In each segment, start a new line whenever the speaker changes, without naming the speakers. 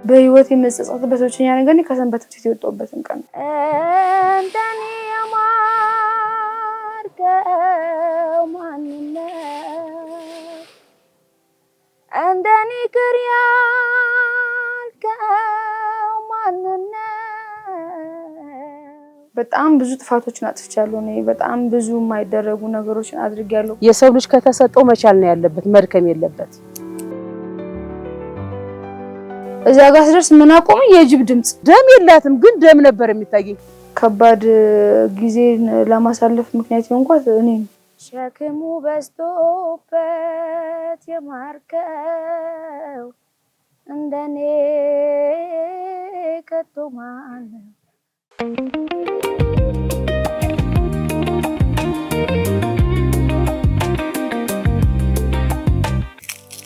በህይወት የመጸጸትበት ብቸኛ ነገር ነው ከሰንበት ትምህርት የወጣሁበትን ቀን
እንደኔ ያማርከው ማንነት እንደኔ ቅር ያልከው ማንነት
በጣም ብዙ ጥፋቶችን አጥፍቻለሁ እኔ በጣም ብዙ የማይደረጉ ነገሮችን አድርጌያለሁ
የሰው ልጅ ከተሰጠው መቻል ነው ያለበት መድከም የለበት
እዛ ጋር ስደርስ ምን አቆመ የጅብ ድምጽ
ደም የላትም ግን ደም ነበር የሚታየኝ
ከባድ ጊዜ ለማሳለፍ ምክንያት የሆንኳት እኔ
ሸክሙ በዝቶበት የማርከው እንደኔ ከቶ ማን ነው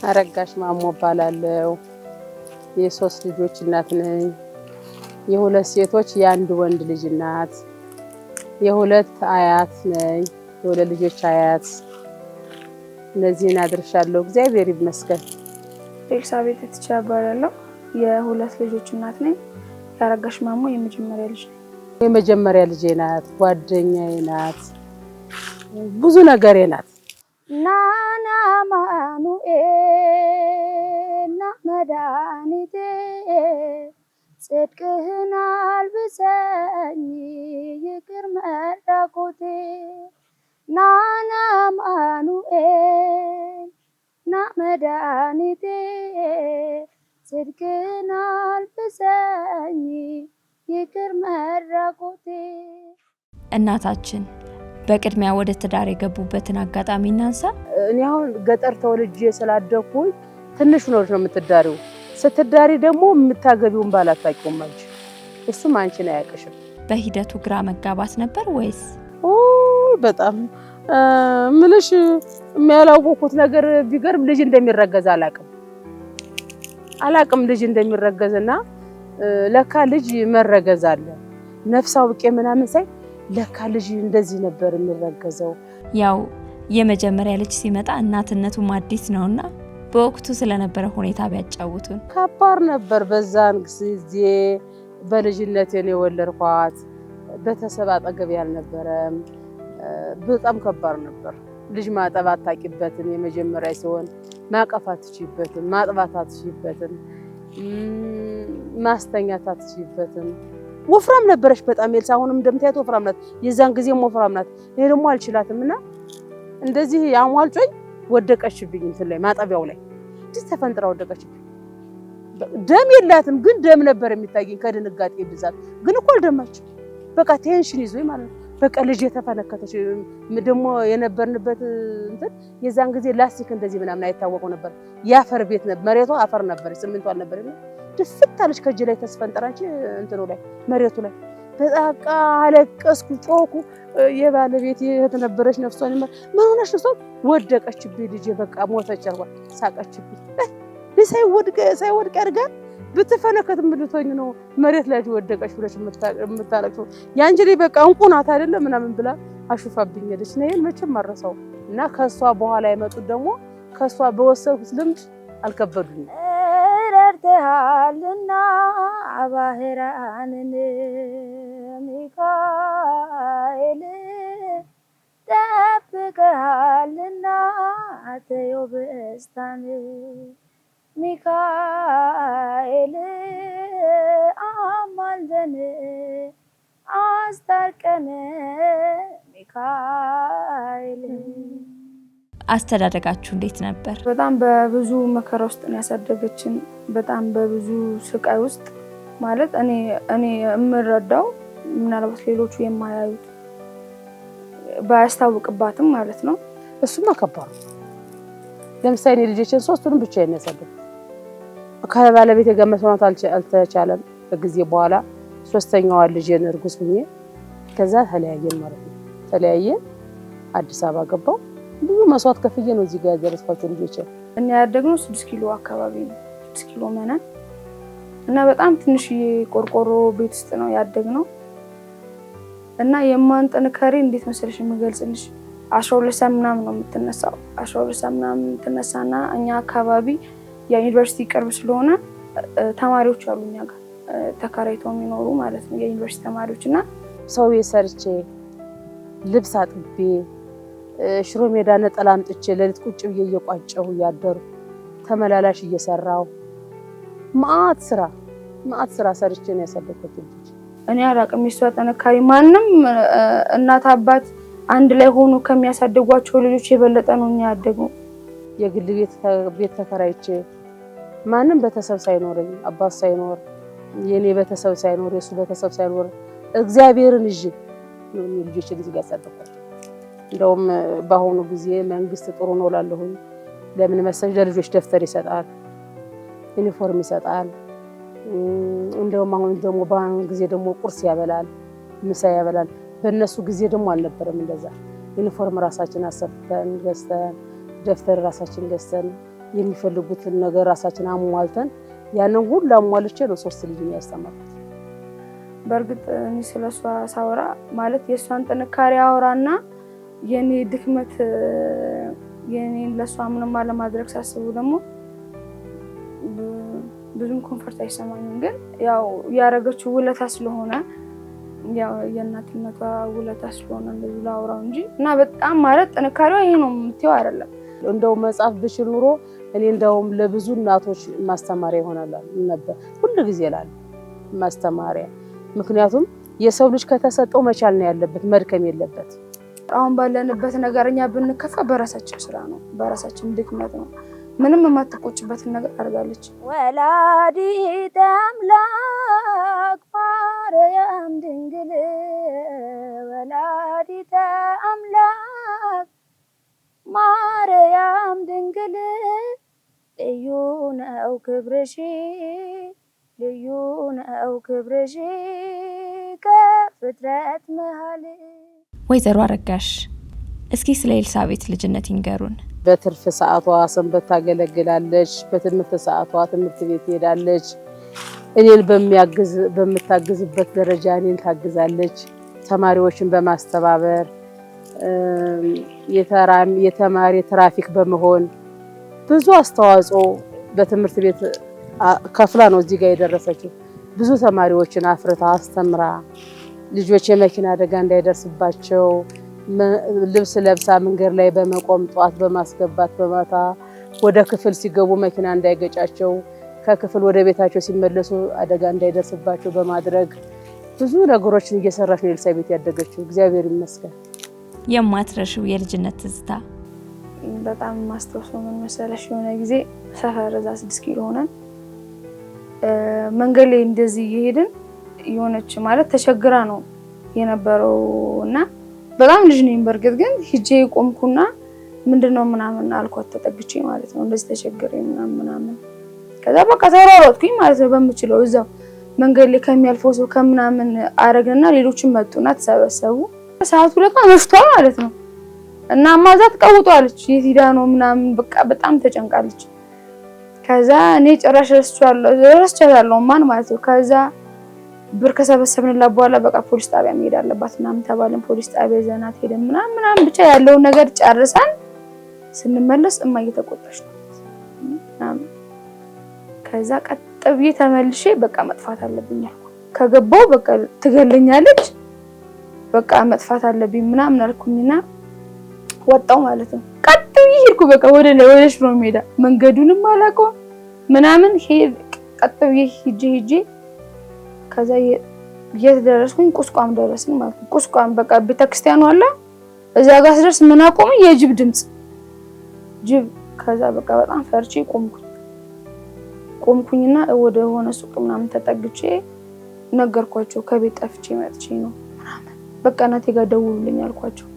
አረጋሽ ማሞ ባላለው የሶስት ልጆች እናት ነኝ የሁለት ሴቶች የአንድ ወንድ ልጅ እናት የሁለት አያት ነኝ የሁለት ልጆች አያት እነዚህን አድርሻለሁ እግዚአብሔር ይመስገን
ኤልሳቤጥ ተቻባላለሁ የሁለት ልጆች እናት ነኝ ያረጋሽ ማሞ የመጀመሪያ ልጅ ነኝ
የመጀመሪያ ልጄ ናት ጓደኛዬ ናት ብዙ ነገሬ ናት
ናና ማኑኤል ና መድኃኒቴ ጽድቅህን አልብሰኝ ይቅር መራቆቴ ናና ማኑኤል ና መድኃኒቴ ጽድቅህን አልብሰኝ ይቅር መራቆቴ
እናታችን በቅድሚያ ወደ ትዳር የገቡበትን አጋጣሚ እናንሳ
እኔ አሁን ገጠር ተወልጄ ስላደኩኝ ትንሽ ነው የምትዳሪው ስትዳሪ ደግሞ የምታገቢውን ባላታቂው ማንቺ እሱም አንቺን አያቅሽም
በሂደቱ ግራ መጋባት ነበር ወይስ
በጣም ምንሽ የሚያላውቁት ነገር ቢገርም ልጅ እንደሚረገዝ አላቅም ልጅ እንደሚረገዝና ለካ ልጅ መረገዝ አለ ነፍሳው በቄ ምናምን ሳይ ለካ ልጅ እንደዚህ ነበር የሚረገዘው
ያው የመጀመሪያ ልጅ ሲመጣ እናትነቱ አዲስ ነውና በወቅቱ ስለነበረ ሁኔታ ቢያጫውቱን
ከባድ ነበር በዛን ጊዜ በልጅነቴ ነው የወለድኳት በተሰብ አጠገብ ያልነበረም በጣም ከባድ ነበር ልጅ ማጠብ አታቂበትም የመጀመሪያ ሲሆን ማቀፋት ትችይበትም ማጥባት አትችይበትም ማስተኛት አትችይበትም ወፍራም ነበረች በጣም ኤልሳ አሁንም እንደምታያት ወፍራም ናት የዛን ጊዜም ወፍራም ናት እኔ ደግሞ አልችላትምና እንደዚህ ያሟልጮኝ ወደቀችብኝ እንትን ላይ ማጠቢያው ላይ ተፈንጥራ ወደቀችብኝ ደም የላትም ግን ደም ነበር የሚታየኝ ከድንጋጤ ብዛት ግን እኮ አልደማች በቃ ቴንሽን ይዞኝ ማለት ነው በቃ ልጅ የተፈነከተች ደግሞ የነበርንበት እንትን የዛን ጊዜ ላስቲክ እንደዚህ ምናምን አይታወቀው ነበር ያፈር ቤት ነበር መሬቷ አፈር ነበር ሲሚንቶ አልነበረም ድፍት አለች ከእጅ ላይ ተስፈንጠራች እንትኑ ላይ መሬቱ ላይ በቃ አለቀስኩ ጮኩ የባለቤት የተነበረች ነፍሷን ምን ሆነሽ ነው ወደቀችብኝ ልጅ በቃ ሞተች አልኳት ሳቀችብኝ ሳይወድቅ ያርጋል ብትፈነከት ምልቶኝ ነው መሬት ላይ ወደቀች ብለሽ የምታለቅሽው ያንቺ ላይ በቃ እንቁ ናት አይደለም ምናምን ብላ አሽፋብኝ ሄደች ነይን መቼም ማረሳው እና ከሷ በኋላ የመጡት ደግሞ ከሷ በወሰድኩት ልምድ አልከበዱኝም
ረድተሃልና ባህራንን ሚካኤል ጠብቀሃልና አተዮብስታን ሚካኤል አማልደን አስታርቀን ሚካኤል
አስተዳደጋችሁ እንዴት ነበር
በጣም በብዙ መከራ ውስጥ ነው ያሳደገችን በጣም በብዙ ስቃይ ውስጥ ማለት እኔ እምረዳው ምናልባት ሌሎቹ የማያዩት ባያስታውቅባትም ማለት ነው
እሱማ ከባድ ለምሳሌ ልጆችን ሶስቱንም ብቻዬን ያሳደግኩት ከባለቤቴ ጋር መስማት አልተቻለም በጊዜ በኋላ ሶስተኛዋ ልጄን እርጉዝ ሆኜ ከዛ ተለያየን ማለት ነው ተለያየን አዲስ አበባ ገባው ብዙ መስዋዕት ከፍዬ ነው እዚህ ጋር ያደረስኳቸው ልጆች
እና ያደግነው 6 ኪሎ አካባቢ ነው 6 ኪሎ መነን እና በጣም ትንሽ ቆርቆሮ ቤት ውስጥ ነው ያደግነው እና የማን ጥንካሬ እንዴት መሰለሽ የምገልጽልሽ 12 ሰዓት ምናምን ነው የምትነሳው። 12 ሰዓት ምናምን ትነሳና እኛ አካባቢ የዩኒቨርሲቲ ቅርብ ስለሆነ ተማሪዎች አሉ እኛ ጋር ተከራይተው የሚኖሩ ማለት ነው የዩኒቨርሲቲ ተማሪዎች እና
ሰው የሰርቼ ልብስ አጥቤ ሽሮ ሜዳ ነጠላ አምጥቼ ለሊት ቁጭ ብዬ እየቋጨሁ እያደሩ ተመላላሽ እየሰራው ማአት ስራ ሰርቼ ነው ያሳደግኩት ልጅ።
እኔ አላቅም የሷ ጥንካሬ ማንም እናት አባት አንድ ላይ ሆኖ ከሚያሳድጓቸው ልጆች የበለጠ ነው እኛ ያደግነው።
የግል ቤት ተከራይቼ ማንም ቤተሰብ ሳይኖረኝ አባት ሳይኖር የኔ ቤተሰብ ሳይኖር የሱ ቤተሰብ ሳይኖር እግዚአብሔርን ይዤ ነው ልጆችን እዚህ ያሳደግኳቸው። እንደውም በአሁኑ ጊዜ መንግስት ጥሩ ነው ላለሁኝ ለምን መሰለሽ ለልጆች ደብተር ይሰጣል፣ ዩኒፎርም ይሰጣል። እንደውም አሁን ደግሞ በአሁኑ ጊዜ ደግሞ ቁርስ ያበላል፣ ምሳ ያበላል። በእነሱ ጊዜ ደግሞ አልነበረም እንደዛ። ዩኒፎርም ራሳችን አሰፍተን ገዝተን ደብተር ራሳችን ገዝተን የሚፈልጉትን ነገር ራሳችን አሟልተን ያንን ሁሉ አሟልቼ ነው 3 ልጅ ያስተማርኩት።
በእርግጥ እኔ ስለሷ ሳወራ ማለት የሷን ጥንካሬ አወራና የኔ ድክመት የኔን ለሷ ምንም አለማድረግ ሳስቡ ደግሞ ብዙም ኮንፈርት አይሰማኝም። ግን ያው ያረገችው ውለታ ስለሆነ ያው የእናትነቷ ውለታ ስለሆነ እንደዚህ ላውራው እንጂ እና በጣም ማለት ጥንካሬዋ ይሄ ነው የምትይው አይደለም።
እንደው መጽሐፍ ብችል ኑሮ እኔ እንደውም ለብዙ እናቶች ማስተማሪያ ይሆናል ነበር ሁሉ ጊዜ እላለሁ ማስተማሪያ። ምክንያቱም የሰው ልጅ ከተሰጠው መቻል ነው ያለበት፣ መድከም የለበት። አሁን ባለንበት ነገር እኛ ብንከፋ በራሳችን ስራ ነው፣ በራሳችን ድክመት ነው። ምንም የማትቆጭበትን ነገር አድርጋለች።
ወላዲተ አምላክ ማርያም ድንግል ወላዲተ አምላክ ማርያም ድንግል ልዩ ነው ክብርሽ ልዩ ነው ክብርሽ ከፍጥረት መሃል።
ወይዘሮ አረጋሽ እስኪ ስለ ኤልሳቤጥ ልጅነት ይንገሩን።
በትርፍ ሰዓቷ ሰንበት ታገለግላለች፣ በትምህርት ሰዓቷ ትምህርት ቤት ሄዳለች። እኔን በምታግዝበት ደረጃ እኔን ታግዛለች። ተማሪዎችን በማስተባበር የተማሪ ትራፊክ በመሆን ብዙ አስተዋጽኦ በትምህርት ቤት ከፍላ ነው እዚህ ጋር የደረሰችው። ብዙ ተማሪዎችን አፍርታ አስተምራ ልጆች የመኪና አደጋ እንዳይደርስባቸው ልብስ ለብሳ መንገድ ላይ በመቆም ጧት በማስገባት በማታ ወደ ክፍል ሲገቡ መኪና እንዳይገጫቸው ከክፍል ወደ ቤታቸው ሲመለሱ አደጋ እንዳይደርስባቸው በማድረግ ብዙ ነገሮችን እየሰራች ነው ኤልሳቤጥ ያደገችው። እግዚአብሔር ይመስገን።
የማትረሺው የልጅነት ትዝታ?
በጣም ማስተዋወው ምን መሰለሽ የሆነ ጊዜ ሰፈር እዛ 6 ኪሎ ሆነን መንገድ ላይ እንደዚህ እየሄድን የሆነች ማለት ተቸግራ ነው የነበረው እና በጣም ልጅ ነኝ በርግጥ ግን ሂጄ ቆምኩና ምንድነው ምናምን አልኳት ተጠግቼ ማለት ነው እንደዚህ ተቸግሬ ምናምን ከዛ በቃ ተሯሯጥኩኝ ማለት ነው በምችለው እዛው መንገድ ላይ ከሚያልፈው ሰው ከምናምን አረግና ሌሎችም መጡና ተሰበሰቡ። ሰዓቱ ለካ መሽቷል ማለት ነው እና ማዛ ተቀውጧለች የት ሄዳ ነው ምናምን በቃ በጣም ተጨንቃለች። ከዛ እኔ ጭራሽ ረስቻለሁ ማን ማለት ነው። ከዛ ብር ከሰበሰብንላት በኋላ በቃ ፖሊስ ጣቢያ መሄድ አለባት ምናምን ተባልን። ፖሊስ ጣቢያ ዘናት ሄደን ምናምን ብቻ ያለውን ነገር ጨርሰን ስንመለስ እማዬ ተቆጣች ነው። ከዛ ቀጥ ብዬ ተመልሼ በቃ መጥፋት አለብኝ አልኩ። ከገባው በቃ ትገለኛለች በቃ መጥፋት አለብኝ ምናምን አልኩኝና ወጣው ማለት ነው። ቀጥ ብዬ ሄድኩ በቃ ወደ ሽሮ ሜዳ መንገዱንም አላውቀው ምናምን ቀጥ ብዬ ሂጄ ከዛ የት ደረስኩኝ? ቁስቋም ደረስን ማለት ነው። ቁስቋም በቃ ቤተክርስቲያኑ አለ እዛ ጋር ስደርስ ምን አቆመኝ? የጅብ ድምጽ ጅብ። ከዛ በቃ በጣም ፈርቼ ቆምኩኝና ወደ ሆነ ሱቅ ምናምን ተጠግቼ ነገርኳቸው ከቤት ጠፍቼ መጥቼ ነው ምናምን በቃ እናቴ ጋር ደውሉልኝ አልኳቸው።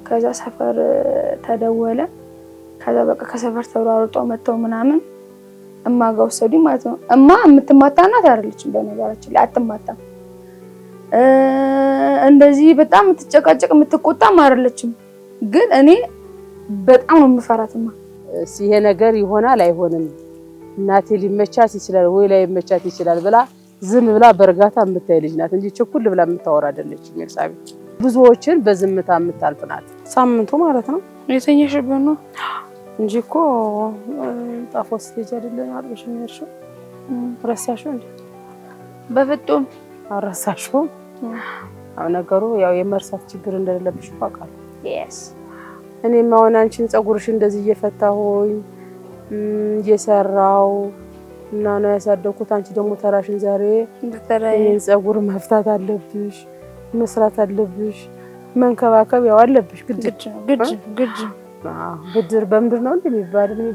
ከዛ ሰፈር ተደወለ። ከዛ በቃ ከሰፈር ተሯሩጠው መተው ምናምን እማጋ ወሰዱኝ ማለት ነው። እማ የምትማታ እናት አይደለችም በነገራችን ላይ አትማታም። እንደዚህ በጣም የምትጨቃጨቅ የምትቆጣም አይደለችም። ግን እኔ በጣም ነው የምፈራትማ።
ይሄ ነገር ይሆናል አይሆንም እናቴ ሊመቻት ይችላል ወይ ላይ መቻት ይችላል ብላ ዝም ብላ በርጋታ የምታይ ልጅ ናት እንጂ ችኩል ብላ የምታወራ አይደለችም ኤልሳቤጥ። ብዙዎችን በዝምታ የምታልፍ ናት። ሳምንቱ ማለት ነው
የተኛሽበት ነው
እንጂ እኮ ጣፎ ስቴጅ አይደለም አጥብሽ የሚርሽው ረሳሽው እንዴ?
በፍጡም
አረሳሽው። አሁን ነገሩ ያው የመርሳት ችግር እንደሌለብሽ አውቃለሁ።
yes
እኔም አሁን አንቺን ፀጉርሽ እንደዚህ እየፈታሁኝ እየሰራው እና ነው ያሳደኩት። አንቺ ደግሞ ተራሽን ዛሬ ይሄን ፀጉር መፍታት አለብሽ፣ መስራት አለብሽ፣ መንከባከብ ያው አለብሽ። ግድ ብድር በምድር ነው እንደሚባለው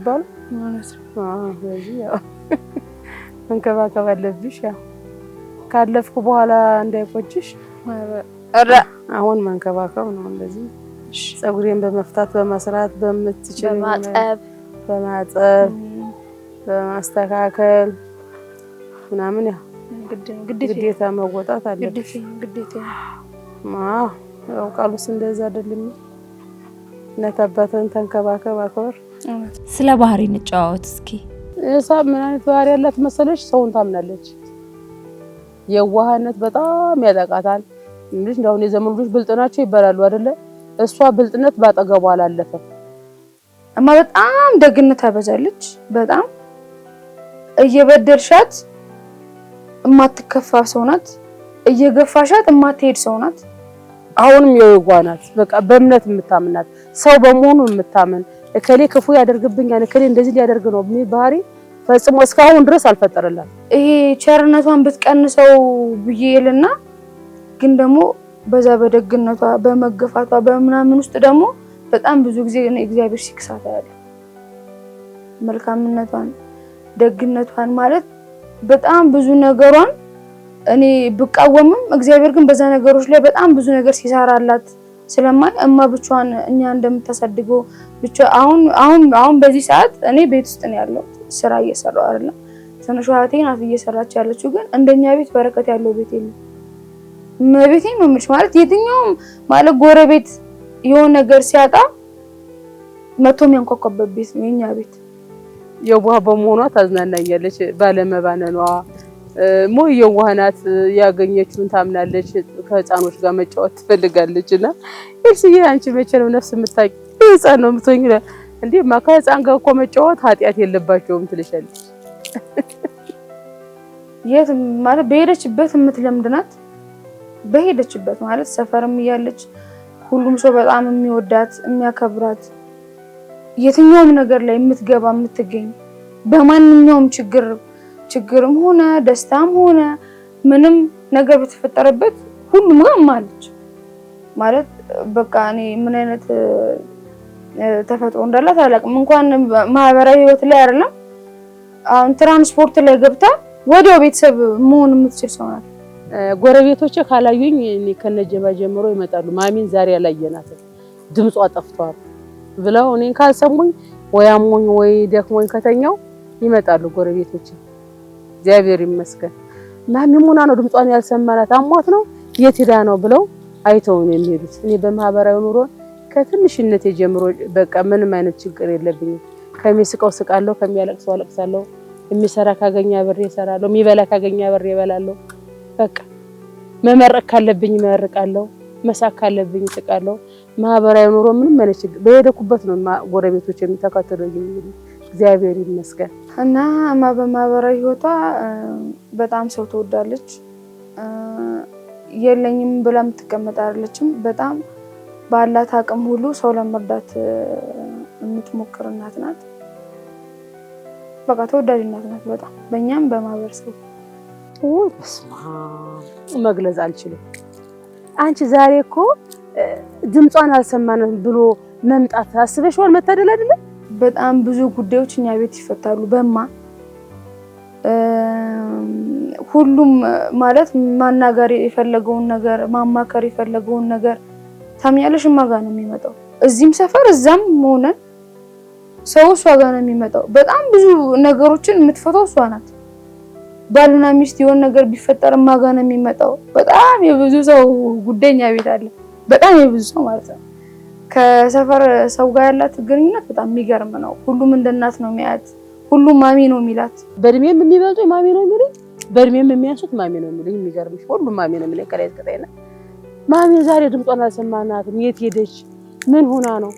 ማለት ነው። ስለዚህ ያው መንከባከብ አለብሽ። ያው ካለፍኩ በኋላ እንዳይቆጭሽ አሁን መንከባከብ ነው። እንደዚህ ፀጉሬን በመፍታት በመስራት በመትችል በማጠብ በማስተካከል ምናምን ያው ግዴታ መወጣት አለብሽ። ግዴታ ያው ቃሉስ እንደዛ አይደለም። ነታባተን ተንከባከብ አክብር።
ስለ ባህሪ እንጫወት እስኪ።
እሳብ ምን አይነት ባህሪ ያላት መሰለሽ? ሰውን ታምናለች። የዋህነት በጣም ያጠቃታል። እንዴ እንደው የዘመኑ ልጆች ብልጥ ናቸው ይባላሉ አይደለ? እሷ ብልጥነት ባጠገቧ አላለፈም።
እማ በጣም ደግነት ታበዛለች። በጣም እየበደልሻት እማትከፋ ሰው ናት። እየገፋሻት እማትሄድ ሰው ናት።
አሁንም የዋናት በቃ በእምነት የምታምናት ሰው በመሆኑ የምታምን እከሌ ክፉ ያደርግብኛል እከሌ እንደዚህ ሊያደርግ ነው በሚል ባህሪ ፈጽሞ እስካሁን ድረስ አልፈጠረላት።
ይሄ ቸርነቷን ብትቀንሰው ብዬልና ግን ደግሞ በዛ በደግነቷ በመገፋቷ በምናምን ውስጥ ደግሞ በጣም ብዙ ጊዜ እግዚአብሔር ሲክሳት ያለ መልካምነቷን ደግነቷን ማለት በጣም ብዙ ነገሯን እኔ ብቃወምም እግዚአብሔር ግን በዛ ነገሮች ላይ በጣም ብዙ ነገር ሲሰራላት ስለማይ እማ ብቻዋን እኛ እንደምታሳድገው ብቻ አሁን በዚህ ሰዓት እኔ ቤት ውስጥ ነው ያለው ስራ እየሰራው አይደለም። ትንሿ እህቴ ናት እየሰራች ያለችው። ግን እንደኛ ቤት በረከት ያለው ቤት የለም። መቤቴ ነው የምልሽ ማለት የትኛውም ማለት ጎረቤት የሆነ ነገር ሲያጣ መቶ የሚያንኳኳበት ቤት ነው የኛ ቤት።
የዋህ በመሆኗ ታዝናናኛለች። ባለመባነኗ ሞይ የዋህ ናት። ያገኘችውን ታምናለች። ከህፃኖች ጋር መጫወት ትፈልጋለችና እርስዬ አንቺ መቼ ነው ነፍስ የምታቂ ህፃን ነው የምትሆኝ እንዴ? ከህፃን ጋር እኮ መጫወት ኃጢአት የለባቸውም ትልሻለች። የት ማለት በሄደችበት የምትለምድ ናት። በሄደችበት ማለት ሰፈርም እያለች ሁሉም ሰው በጣም የሚወዳት የሚያከብራት የትኛውም ነገር ላይ የምትገባ የምትገኝ በማንኛውም ችግርም ሆነ ደስታም ሆነ ምንም ነገር በተፈጠረበት ሁሉም ጋር ማለች ማለት በቃ እኔ ምን አይነት ተፈጥሮ እንዳላት አላውቅም። እንኳን ማህበራዊ ህይወት ላይ አይደለም አሁን ትራንስፖርት ላይ ገብታ ወዲያው ቤተሰብ መሆን የምትችል ሰው ናት። ጎረቤቶቼ ካላዩኝ እኔ ከነጀባ ጀምሮ ይመጣሉ። ማሚን ዛሬ ያላየናት ድምጿ ጠፍቷል ብለው እኔን ካልሰሙኝ ወይ አሞኝ ወይ ደክሞኝ ከተኛው ይመጣሉ ጎረቤቶቼ። እግዚአብሔር ይመስገን። ማሚ ሆና ነው ድምጿን ያልሰማናት አሟት ነው የት ሄዳ ነው ብለው አይተው ነው የሚሄዱት። እኔ በማህበራዊ ኑሮ ከትንሽነቴ ጀምሮ በቃ ምንም አይነት ችግር የለብኝም። ከሚስቀው ስቃለሁ፣ ከሚያለቅሰው አለቅሳለሁ፣ የሚሰራ ካገኛ ብሬ እሰራለሁ፣ የሚበላ ካገኛ ብሬ እበላለሁ። በቃ መመረቅ ካለብኝ መርቃለሁ፣ መሳቅ ካለብኝ ስቃለሁ። ማህበራዊ ኑሮ ምንም አይነት ችግር በሄደኩበት ነው ጎረቤቶች የሚተከተሉኝ። እግዚአብሔር ይመስገን።
እና በማህበራዊ ህይወቷ በጣም ሰው ትወዳለች። የለኝም ብላ የምትቀመጥ አይደለችም። በጣም ባላት አቅም ሁሉ ሰው ለመርዳት የምትሞክር እናት ናት። በቃ ተወዳጅ እናት ናት በጣም በእኛም በማህበረሰቡ።
በስማ መግለጽ አልችልም። አንቺ ዛሬ እኮ ድምጿን አልሰማንም ብሎ መምጣት አስበሽዋል? መታደል አይደለ?
በጣም ብዙ ጉዳዮች እኛ ቤት ይፈታሉ በማ ሁሉም ማለት ማናገር የፈለገውን ነገር ማማከር የፈለገውን ነገር ታምኛለሽ ማጋ ነው የሚመጣው። እዚህም ሰፈር እዛም ሆነን ሰው እሷ ጋር ነው የሚመጣው። በጣም ብዙ ነገሮችን የምትፈታው እሷ ናት። ባልና ሚስት የሆነ ነገር ቢፈጠር ማጋ ነው የሚመጣው። በጣም የብዙ ሰው ጉዳይኛ ቤት አለ። በጣም የብዙ ሰው ማለት ነው። ከሰፈር ሰው ጋር ያላት ግንኙነት በጣም የሚገርም ነው። ሁሉም እንደ እናት ነው የሚያያት። ሁሉም ማሚ ነው የሚላት።
በእድሜም የሚበልጡ ማሚ ነው የሚሉኝ፣ በእድሜም የሚያንሱት ማሚ ነው የሚሉኝ። የሚገርምሽ ሁሉም ማሚ ነው የሚለኝ ከላይ እስከ ታች። ማሚ ዛሬ ድምጧን አልሰማናትም የት ሄደች ምን ሆና ነው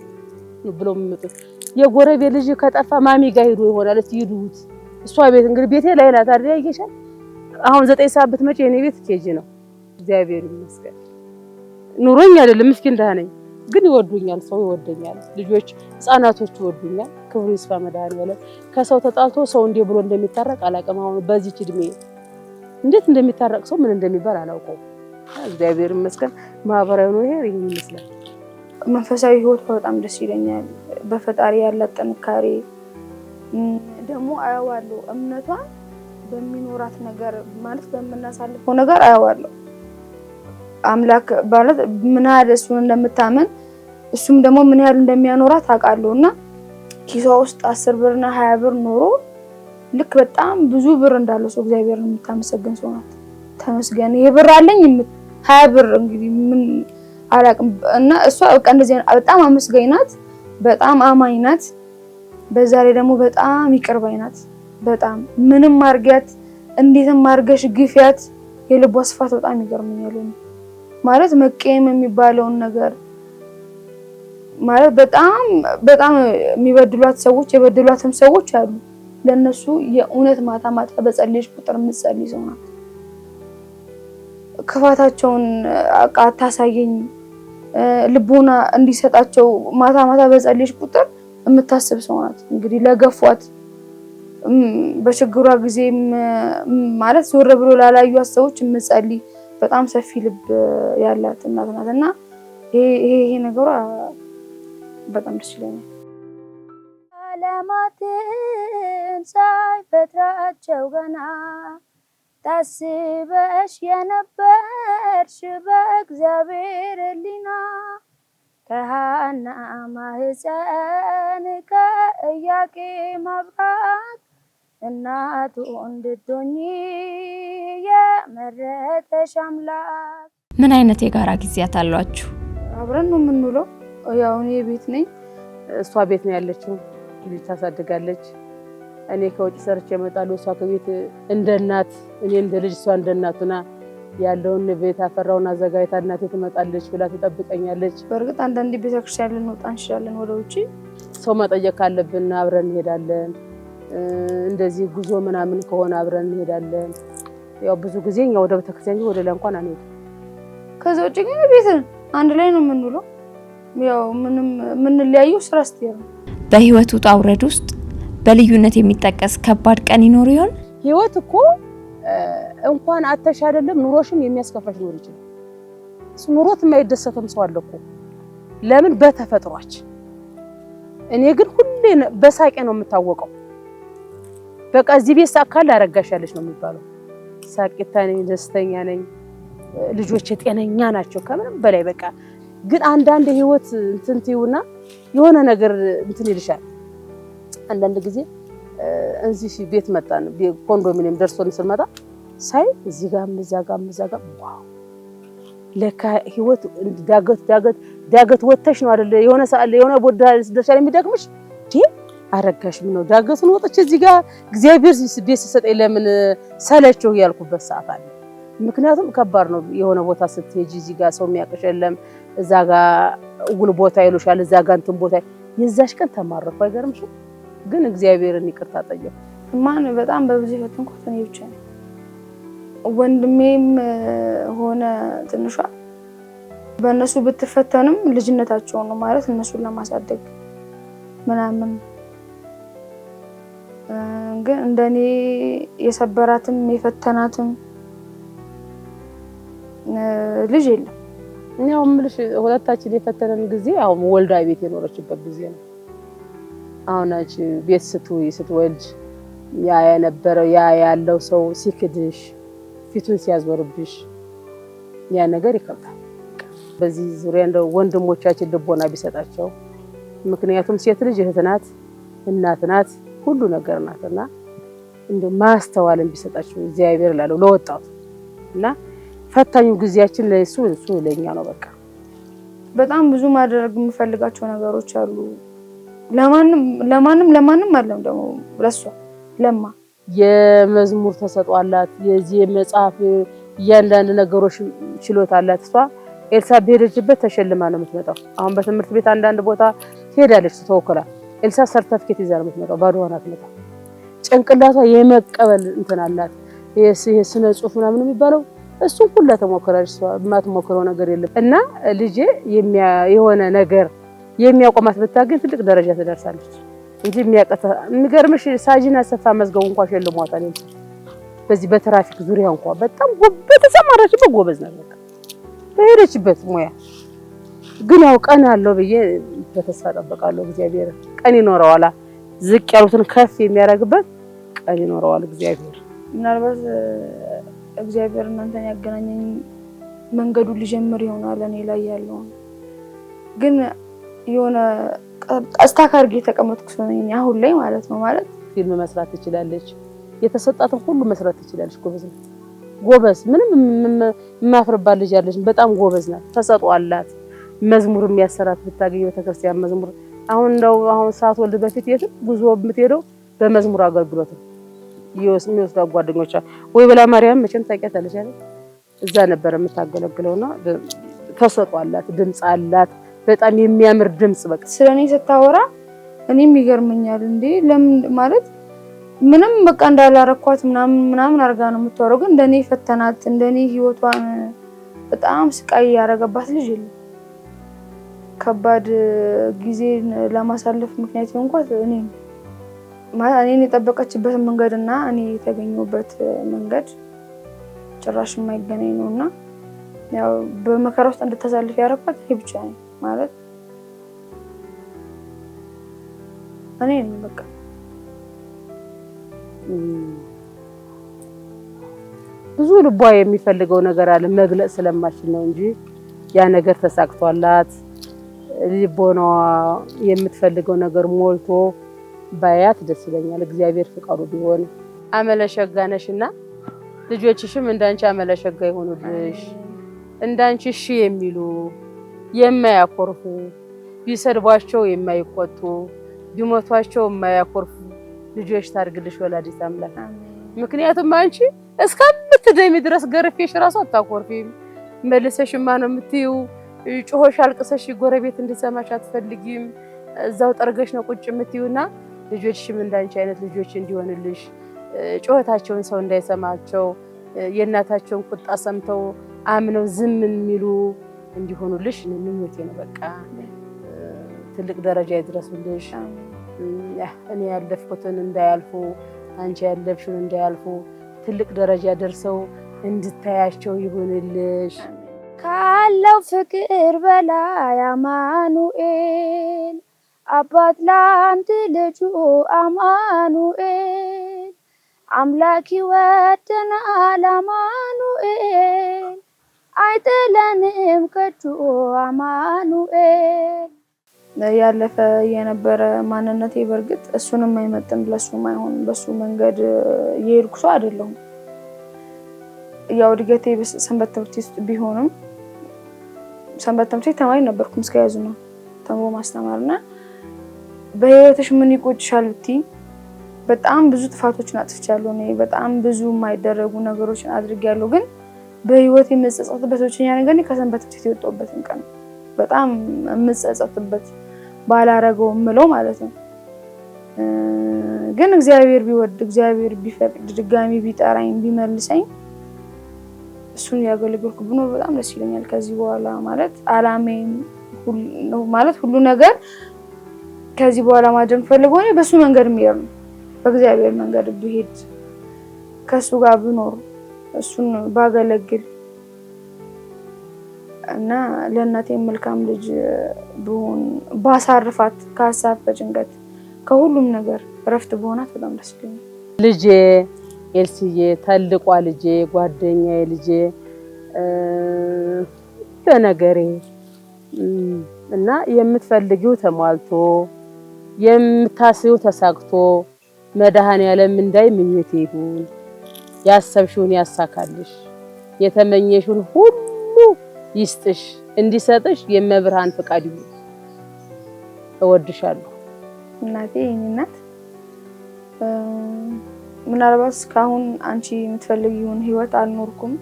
ብሎ የሚመጡት የጎረቤት ልጅ ከጠፋ ማሚ ጋር ሄዶ ይሆናል እስቲ ይዱት እሷ ቤት እንግዲህ ቤቴ ላይ ናት አይደል ያየሻል አሁን 9 ሰዓት ብትመጪ የኔ ቤት ኬጂ ነው እግዚአብሔር ይመስገን ኑሮኝ አይደለም ምስኪን ደህና ነኝ ግን ይወዱኛል ሰው ይወደኛል ልጆች ህፃናቶች ይወዱኛል ክብሩ ይስፋ መድኃኒዓለም ከሰው ተጣልቶ ሰው እንዴ ብሎ እንደሚታረቅ አላውቅም አሁን በዚህ እድሜ እንዴት እንደሚታረቅ ሰው ምን እንደሚባል አላውቀውም እግዚአብሔር ይመስገን ማህበራዊ ነው ይሄ ይመስላል
መንፈሳዊ ህይወት በጣም ደስ ይለኛል በፈጣሪ ያላት ጥንካሬ ደግሞ አያዋለሁ እምነቷን በሚኖራት ነገር ማለት በመናሳልፈው ነገር አያዋለሁ አምላክ ማለት ምን ያህል እሱን እንደምታመን እሱም ደግሞ ምን ያህል እንደሚያኖራት አውቃለሁና ኪሷ ውስጥ 10 ብርና 20 ብር ኖሮ ልክ በጣም ብዙ ብር እንዳለው ሰው እግዚአብሔርን የምታመሰግን ሰው ናት ተመስገን ይሄ ብር አለኝ 20 ብር እንግዲህ ምን አላቅም እና እሷ በቃ እንደዚህ በጣም አመስጋኝ ናት በጣም አማኝ ናት በዛ ላይ ደግሞ በጣም ይቅርባይ ናት በጣም ምንም ማርጋት እንዴትም ማርገሽ ግፊያት የልቧ ስፋት በጣም ይገርመኛል ማለት መቀየም የሚባለውን ነገር ማለት በጣም የሚበድሏት ሰዎች የበድሏትም ሰዎች አሉ ለነሱ የእውነት ማታ ማታ በጸለይሽ ቁጥር የምትጸልይ ሰው ናት ክፋታቸውን አታሳየኝ ልቦና እንዲሰጣቸው ማታ ማታ በጸለይሽ ቁጥር የምታስብ ሰው ናት እንግዲህ ለገፏት በችግሯ ጊዜ ማለት ዞር ብሎ ላላዩት ሰዎች የምትጸልይ በጣም ሰፊ ልብ ያላት እናት ናትና ይሄ ነገሯ በጣም ደስ ይለኛል
ዓለማትን ሳይፈጥራቸው ገና ታስበሽ የነበርሽ በእግዚአብሔር ሕሊና ከሐና ማህፀን ከኢያቄም አብራክ እናቱ እንድትሆኚ የመረጠሽ አምላክ።
ምን አይነት የጋራ ጊዜያት አሏችሁ?
አብረን ነው የምንውለው። ያው እኔ ቤት ነኝ፣
እሷ ቤት ነው ያለችው። ልጅ ታሳድጋለች። እኔ ከውጭ ሰርቼ እመጣለሁ። እሷ ከቤት እንደ እናት፣ እኔ እንደ ልጅ፣ እሷ እንደ እናቱና ያለውን ቤት አፈራውን አዘጋጅታ እናቴ ትመጣለች ብላ ትጠብቀኛለች።
በእርግጥ አንዳንዴ ቤተክርስቲያን ልንወጣ እንችላለን ወደ ውጪ።
ሰው መጠየቅ ካለብን አብረን እንሄዳለን። እንደዚህ ጉዞ ምናምን ከሆነ አብረን እንሄዳለን። ያው ብዙ ጊዜ እኛ ወደ ቤተክርስቲያን ወደ ላይ እንኳን አንሄድም።
ከዛ ውጪ ግን ቤት አንድ ላይ ነው የምንውለው። ያው ምንም የምንለያየው ስራ ስትሄድ ነው።
በህይወት ውጣ ውረድ ውስጥ በልዩነት የሚጠቀስ ከባድ ቀን ይኖር ይሆን?
ህይወት እኮ እንኳን አተሽ አይደለም ኑሮሽን የሚያስከፋሽ ኖር ይችላል። እሱ ኑሮት የማይደሰተም ሰው አለ እኮ። ለምን በተፈጥሯች። እኔ ግን ሁሌ በሳቄ ነው የምታወቀው። በቃ እዚህ ቤት ሳካል አረጋሻለች ነው የሚባለው። ሳቂታ ነኝ፣ ደስተኛ ነኝ፣ ልጆቼ ጤነኛ ናቸው ከምንም በላይ በቃ። ግን አንዳንድ ህይወት እንትን ትይውና የሆነ ነገር እንትን ይልሻል። አንዳንድ ጊዜ እዚህ ቤት መጣን፣ ኮንዶሚኒየም ደርሶን ስንመጣ ሳይ እዚህ ጋር እዛ ጋር ዋው ለካ ህይወት ዳገት ወተሽ ነው አይደል? የሆነ ሰዓት የሆነ ቦታ ደርሻል የሚደክምሽ አረጋሽ ምን ነው ዳገቱን ወጥቼ እዚህ ጋር እግዚአብሔር ቤት ሲሰጠኝ ለምን ሰለቸው ያልኩበት ሰዓት አለ። ምክንያቱም ከባድ ነው የሆነ ቦታ ስትሄጂ እዚህ ጋር ሰው የሚያውቅሽ የለም፣ እዛ ጋር ውል ቦታ ይሉሻል፣ እዛ ጋር እንትን ቦታ የዛሽ ቀን ተማረኩ። አይገርምሽም? ግን እግዚአብሔርን ይቅርታ ጠየቁ።
ማን በጣም በብዙ ፈተንኩት እኔ ብቻ ነኝ። ወንድሜም ሆነ ትንሿ በእነሱ ብትፈተንም ልጅነታቸው ነው ማለት እነሱን ለማሳደግ ምናምን። ግን እንደኔ የሰበራትም የፈተናትም ልጅ የለም።
ያው ምልሽ ሁለታችን የፈተነን ጊዜ ያው ወልዳ ቤት የኖረችበት ጊዜ ነው። አሁን አንቺ ቤት ስትወልጅ ያ የነበረው ያ ያለው ሰው ሲክድሽ ፊቱን ሲያዞርብሽ ያ ነገር ይከብዳል። በዚህ ዙሪያ እንደው ወንድሞቻችን ልቦና ቢሰጣቸው። ምክንያቱም ሴት ልጅ እህት ናት፣ እናት ናት፣ ሁሉ ነገር ናትና እንደው ማስተዋልን ቢሰጣቸው እግዚአብሔር ላለው ለወጣቱ እና ፈታኙ ጊዜያችን ለሱ ለኛ ነው። በቃ
በጣም ብዙ ማድረግ የምፈልጋቸው ነገሮች አሉ። ለማንም አለም ደግሞ ለሷ ለማ
የመዝሙር ተሰጧላት፣ የዚህ መጽሐፍ እያንዳንዱ ነገሮች ችሎታ አላት። እሷ ኤልሳ በሄደችበት ተሸልማ ነው የምትመጣው። አሁን በትምህርት ቤት አንዳንድ ቦታ ትሄዳለች ተወክላ፣ ኤልሳ ሰርተፍኬት ይዛ ነው የምትመጣው። ባዶዋን አትመጣም። ጭንቅላቷ የመቀበል እንትን አላት። የስነ ጽሁፍ ምናምን የሚባለው እሱን ሁሉ ተሞክራለች። የማትሞክረው ነገር የለም። እና ልጄ የሆነ ነገር የሚያቆማት ብታገኝ ትልቅ ደረጃ ትደርሳለች እንጂ የሚገርምሽ ሳጂና ሰፋ መዝገቡ እንኳን ሸልሟታል። በዚህ በትራፊክ ዙሪያ እንኳን በጣም በተሰማራችበት ጎበዝ ናት። በቃ በሄደችበት ሙያ ግን ያው ቀን አለው ብዬ በተስፋ እጠብቃለሁ። እግዚአብሔር ቀን ይኖረዋል። ዝቅ ያሉትን ከፍ የሚያደርግበት ቀን ይኖረዋል እግዚአብሔር።
ምናልባት እግዚአብሔር እናንተን ያገናኘኝ መንገዱን ሊጀምር ይሆናል እኔ ላይ ያለው ግን የሆነ አስታካ አድርጌ የተቀመጥኩ ሰው ነኝ አሁን ላይ ማለት ነው። ማለት
ፊልም መስራት ትችላለች፣ የተሰጣትን ሁሉ መስራት ትችላለች። ጎበዝ ምንም የማፍርባት ልጅ ያለች በጣም ጎበዝ ናት። ተሰጥኦ አላት። መዝሙር የሚያሰራት ብታገኝ ቤተክርስቲያን መዝሙር አሁን ሰዓት ወልድ በፊት የትም ጉዞ የምትሄደው በመዝሙር አገልግሎት ነው። የሚወስዳት ጓደኞቿ ወይ በላ ማርያም መቼም ታውቂያታለሽ አይደል? እዛ ነበር የምታገለግለውና ተሰጥኦ አላት፣ ድምጽ አላት። በጣም የሚያምር ድምጽ በቃ
ስለኔ ስታወራ እኔም ይገርመኛል። እንዴ ለምን ማለት ምንም በቃ እንዳላረኳት ምናምን አርጋ ነው የምትወረው። ግን እንደኔ ፈተናት እንደኔ ህይወቷን በጣም ስቃይ ያረጋባት ልጅ የለም። ከባድ ጊዜ ለማሳለፍ ምክንያት እንኳን እኔን የጠበቀችበት መንገድና እኔ የተገኘሁበት መንገድ ጭራሽ የማይገናኝ ነውና ያው በመከራ ውስጥ እንድታሳልፍ ያረኳት ይሄ ብቻ ነው ማለት እኔ ነኝ በቃ።
ብዙ ልቧ የሚፈልገው ነገር አለ መግለጽ ስለማችል ነው እንጂ ያ ነገር ተሳክቷላት ልቦና የምትፈልገው ነገር ሞልቶ ባያት ደስ ይለኛል። እግዚአብሔር ፍቃዱ ቢሆን አመለሸጋነሽና ልጆችሽም እንዳንቺ አመለሸጋ ይሆኑልሽ። እንዳንቺ እሺ የሚሉ የማያኮርፉ፣ ቢሰድቧቸው የማይቆጡ፣ ቢሞቷቸው የማያኮርፉ ልጆች ታርግልሽ ወላዲተ አምላክ። ምክንያቱም አንቺ እስከምትደሚ ድረስ ገርፌሽ ራሱ አታኮርፊም። መልሰሽማ ነው የምትይው። ጮሆሽ አልቅሰሽ ጎረቤት እንዲሰማሽ አትፈልጊም። እዛው ጠርገሽ ነው ቁጭ የምትይውና ልጆችሽም እንዳንቺ አይነት ልጆች እንዲሆንልሽ ጮህታቸውን ሰው እንዳይሰማቸው የእናታቸውን ቁጣ ሰምተው አምነው ዝም የሚሉ እንዲሆኑልሽ ምኞቴ ነው። በቃ ትልቅ ደረጃ ይድረሱልሽ። እኔ ያለፍኩትን እንዳያልፉ፣ አንቺ ያለፍሽውን እንዳያልፉ ትልቅ ደረጃ ደርሰው እንድታያቸው ይሁንልሽ።
ካለው ፍቅር በላይ አማኑኤል አባት ላንተ ልጁ አማኑኤል አምላክ ይወደናል አማኑኤል አይጥለንም ከቶ አማኑኤል።
ያለፈ የነበረ ማንነቴ በርግጥ እሱንም አይመጥን ለሱም አይሆን በሱ መንገድ የሄድኩ ሰው አይደለሁም። ያው ድገቴ ሰንበት ትምህርት ውስጥ ቢሆንም ሰንበት ትምህርት ተማሪ ነበርኩም እስከ ያዙ ነው ተምሮ ማስተማርና በህይወትሽ ምን ይቆጭሻል ብትይ በጣም ብዙ ጥፋቶችን አጥፍቻለሁ። እኔ በጣም ብዙ የማይደረጉ ነገሮችን አድርጌያለሁ። ግን በህይወት የምጸጸትበት ብቸኛ ነገር እኔ ከሰንበት ትምህርት የወጣሁበትን ቀን በጣም የምጸጸትበት ባላረገው ምለው ማለት ነው። ግን እግዚአብሔር ቢወድ እግዚአብሔር ቢፈቅድ ድጋሚ ቢጠራኝ ቢመልሰኝ እሱን ያገለግልኩ ብኖር በጣም ደስ ይለኛል። ከዚህ በኋላ ማለት አላማዬም ማለት ሁሉ ነገር ከዚህ በኋላ ማድረግ ፈልጎ ነው በሱ መንገድ የሚሄድ ነው። በእግዚአብሔር መንገድ ብሄድ ከሱ ጋር ብኖር እሱን ባገለግል እና ለእናቴ መልካም ልጅ ብሆን ባሳርፋት ከሀሳብ ከጭንቀት ከሁሉም ነገር እረፍት በሆናት በጣም ደስ ይለኛል።
ልጄ ኤልሲዬ ታልቋ ልጄ ጓደኛዬ ልጄ በነገሬ እና የምትፈልጊው ተሟልቶ የምታስቢው ተሳክቶ መድኃኔዓለም እንዳይ ምኞቴ ይሁን። ያሰብሽውን ያሳካልሽ። የተመኘሽውን ሁሉ ይስጥሽ እንዲሰጥሽ የመብርሃን ፍቃድ ይሁን። እወድሻለሁ
እናቴ የኔ እናት። ምናልባት እስካሁን አንቺ የምትፈልጊውን ህይወት አልኖርኩም።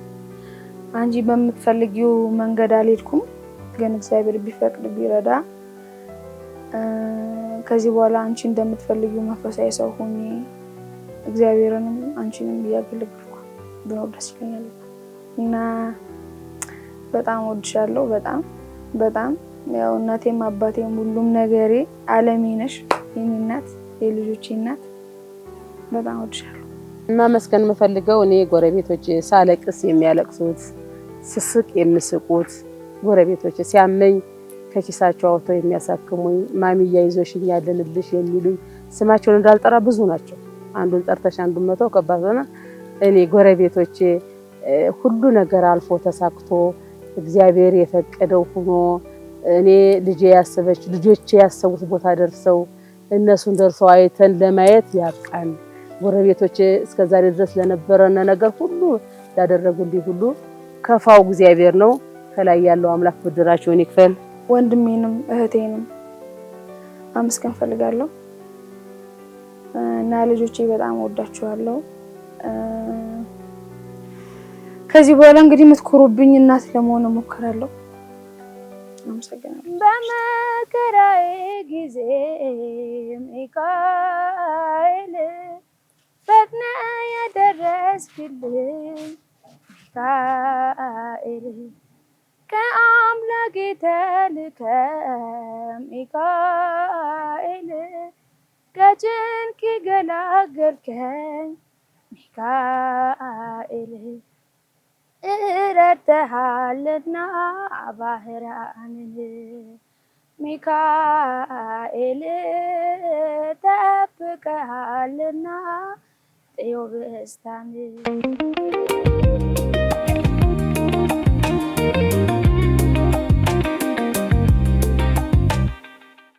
አንቺ በምትፈልጊው መንገድ አልሄድኩም፣ ግን እግዚአብሔር ቢፈቅድ ቢረዳ ከዚህ በኋላ አንቺ እንደምትፈልጊው መንፈሳዊ ሰው ሆኜ እግዚአብሔርንም አንቺንም እያገለገልኩ ብኖር ደስ ይለኛል እና በጣም ወድሻለሁ። በጣም ያው እናቴም አባቴም ሁሉም ነገሬ ዓለሜ ነሽ፣ የኔ እናት፣ የልጆቼ እናት። በጣም ወድሻለሁ።
ማመስገን የምፈልገው እኔ ጎረቤቶቼ ሳለቅስ የሚያለቅሱት፣ ስስቅ የሚስቁት ጎረቤቶቼ፣ ሲያመኝ ከኪሳቸው አውጥተው የሚያሳክሙኝ፣ ማሚያ ይዞሽኝ ያለንልሽ የሚሉኝ፣ ስማቸውን እንዳልጠራ ብዙ ናቸው። አንዱን ጠርተሽ አንዱን መተው ከባድ ሆነ። እኔ ጎረቤቶቼ ሁሉ ነገር አልፎ ተሳክቶ እግዚአብሔር የፈቀደው ሆኖ እኔ ልጄ ያሰበች ልጆቼ ያሰቡት ቦታ ደርሰው እነሱን ደርሰው አይተን ለማየት ያብቃን። ጎረቤቶቼ እስከዛሬ ድረስ ለነበረን ነገር ሁሉ ያደረጉልኝ ሁሉ ከፋው እግዚአብሔር ነው። ከላይ ያለው አምላክ ብድራቸውን ይክፈል።
ወንድሜንም እህቴንም አመስገን ፈልጋለሁ እና ልጆቼ በጣም ወዳችኋለሁ። ከዚህ በኋላ እንግዲህ የምትኮሩብኝ እናት ለመሆን እሞክራለሁ። አመሰግናለሁ።
በመከራዬ ጊዜ ሚካኤል ፈጥነ የደረስክልኝ ሚካኤል ከአምላክ ተልከ ሚካኤል ከጭንቅ ገላገልከኝ ሚካኤል እረድተሃልና ባህራንን ሚካኤል ጠብቀሃልና ጤዮብስታን